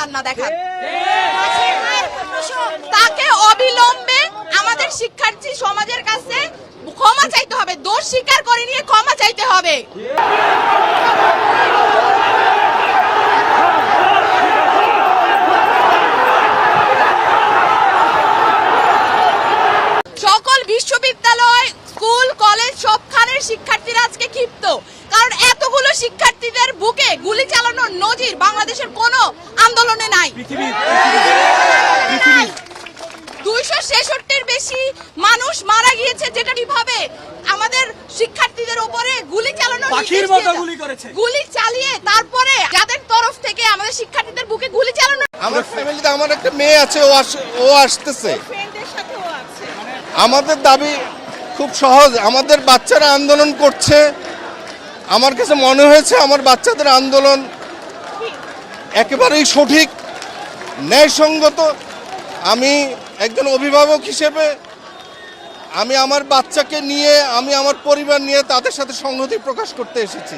কান্না দেখান। তাকে অবিলম্বে আমাদের শিক্ষার্থী সমাজের কাছে ক্ষমা চাইতে হবে, দোষ স্বীকার করে নিয়ে ক্ষমা চাইতে হবে। সকল বিশ্ববিদ্যালয়, স্কুল, কলেজ সবখানের শিক্ষার্থীরা আজকে ক্ষিপ্ত, কারণ এতগুলো শিক্ষার্থীদের বুকে গুলি চালানোর নজির বাংলাদেশের কোনো আন্দোলনে নাই। 266-র বেশি মানুষ মারা গিয়েছে, যেটা কিভাবে আমাদের শিক্ষার্থীদের উপরে গুলি চালানো, গুলি চালিয়ে তারপরে যাদের তরফ থেকে আমাদের শিক্ষার্থীদের বুকে গুলি চালানো। আমার ফ্যামিলিতে আমার একটা মেয়ে আছে, ও আসতেছে। আমাদের দাবি খুব সহজ, আমাদের বাচ্চারা আন্দোলন করছে, আমার কাছে মনে হয়েছে আমার বাচ্চাদের আন্দোলন একেবারেই সঠিক, ন্যায়সঙ্গত। আমি একজন অভিভাবক হিসেবে আমি আমার বাচ্চাকে নিয়ে, আমি আমার পরিবার নিয়ে তাদের সাথে সংহতি প্রকাশ করতে এসেছি।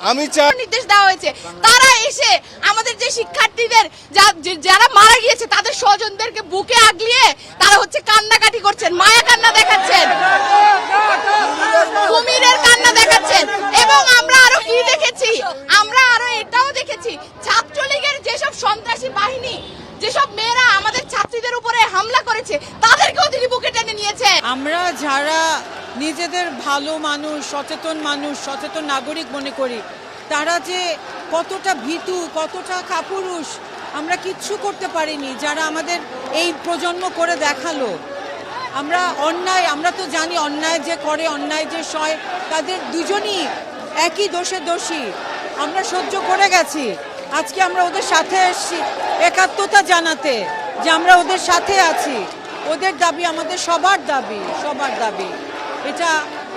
আমি চাই নির্দেশ দেওয়া হয়েছে, তারা এসে আমাদের যে শিক্ষার্থীদের যারা মারা গিয়েছে তাদের স্বজনদেরকে বুকে আগলিয়ে তারা হচ্ছে কান্নাকাটি করছেন, মায়া কান্না দেখাচ্ছেন, কুমিরের কান্না দেখাচ্ছেন। এবং আমরা আরো কি দেখেছি, আমরা আরো এটাও দেখেছি, ছাত্রলীগের যেসব সন্ত্রাসী বাহিনী, যেসব মেয়েরা আমাদের ছাত্রীদের উপরে হামলা করেছে তাদেরকেও তিনি বুকে টেনে নিয়েছে। আমরা যারা নিজেদের ভালো মানুষ, সচেতন নাগরিক মনে করি, তারা যে কতটা ভীতু, কতটা কাপুরুষ, আমরা কিচ্ছু করতে পারিনি। যারা আমাদের এই প্রজন্ম করে দেখালো, আমরা তো জানি অন্যায় যে করে, অন্যায় যে সয়, তাদের দুজনই একই দোষে দোষী। আমরা সহ্য করে গেছি, আজকে আমরা ওদের সাথে এসেছি একাত্মতা জানাতে যে আমরা ওদের সাথে আছি। ওদের দাবি আমাদের সবার দাবি।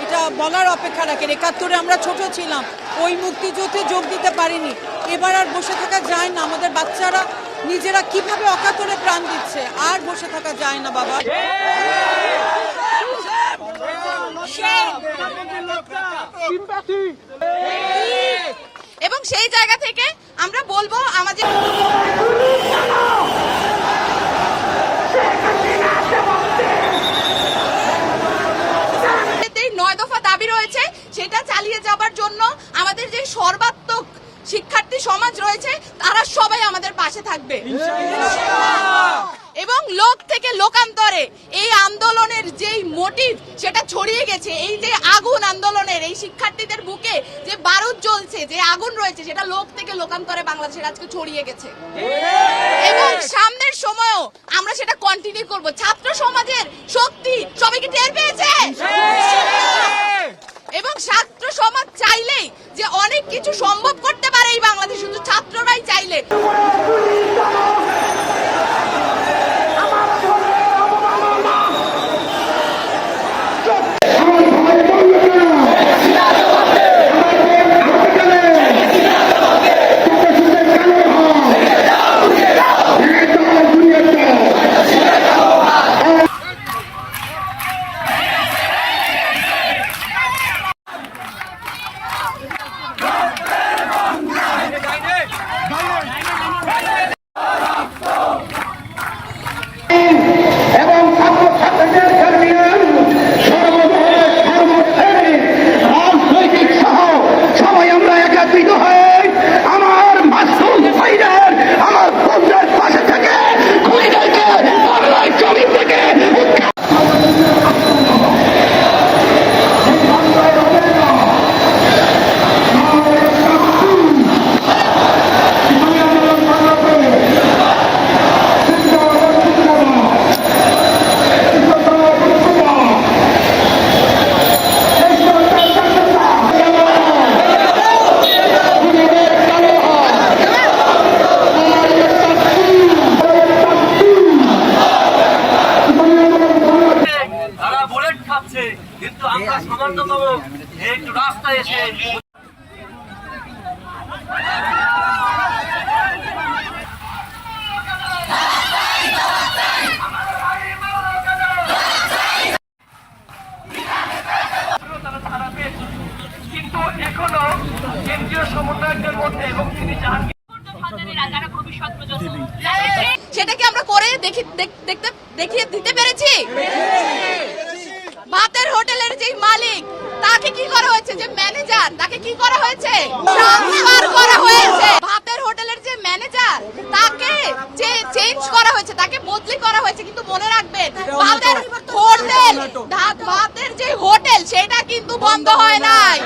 এটা বলার অপেক্ষা রাখেন। 71-এ আমরা ছোট ছিলাম, ওই মুক্তিযুদ্ধে যোগ দিতে পারিনি। এবার আর বসে থাকা যায় না, আমাদের বাচ্চারা নিজেরা কিভাবে অকাতরে প্রাণ দিচ্ছে, আর বসে থাকা যায় না বাবা। এবং সেই জায়গা থেকে আমরা বলবো আমাদের 9 দফা দাবি রয়েছে, সেটা চালিয়ে যাবার জন্য আমাদের যে সর্বাত্মক শিক্ষার্থী সমাজ রয়েছে তারা সবাই আমাদের পাশে থাকবে। এবং লোক থেকে লোকান্তরে এই আন্দোলনের যেই মোটিভ সেটা ছড়িয়ে গেছে, এই যে আগুন আন্দোলনের, এই শিক্ষার্থীদের বুকে যে বারুদ জ্বলছে, যে আগুন রয়েছে, সেটা লোক থেকে লোকান্তরে বাংলাদেশের আজকে ছড়িয়ে গেছে। এবং সামনের সময়ও আমরা সেটা কন্টিনিউ করব। ছাত্র সমাজের শক্তি সবাইকে টের পেয়েছে, এবং ছাত্র সমাজ চাইলেই যে অনেক কিছু সম্ভব করতে পারে এই বাংলাদেশ, শুধু ছাত্ররাই চাইলে। কিন্তু আমরা সাধারণত একটু রাস্তায় এসে কিন্তু এখনো কেন্দ্রীয় সমন্বয়কদের মধ্যে এবং তিনি সেটা কি আমরা করে দেখিয়ে দিতে পেরেছি? ভাতের হোটেলের যে মালিক তাকে কি করা হয়েছে, যে ম্যানেজার তাকে কি করা হয়েছে, ট্রান্সফার করা হয়েছে। ভাতের হোটেলের যে ম্যানেজার তাকে যে চেঞ্জ করা হয়েছে, তাকে বদলি করা হয়েছে। কিন্তু মনে রাখবেন, ভাতের হোটেল, ভাতের যে হোটেল সেটা কিন্তু বন্ধ হয় নাই।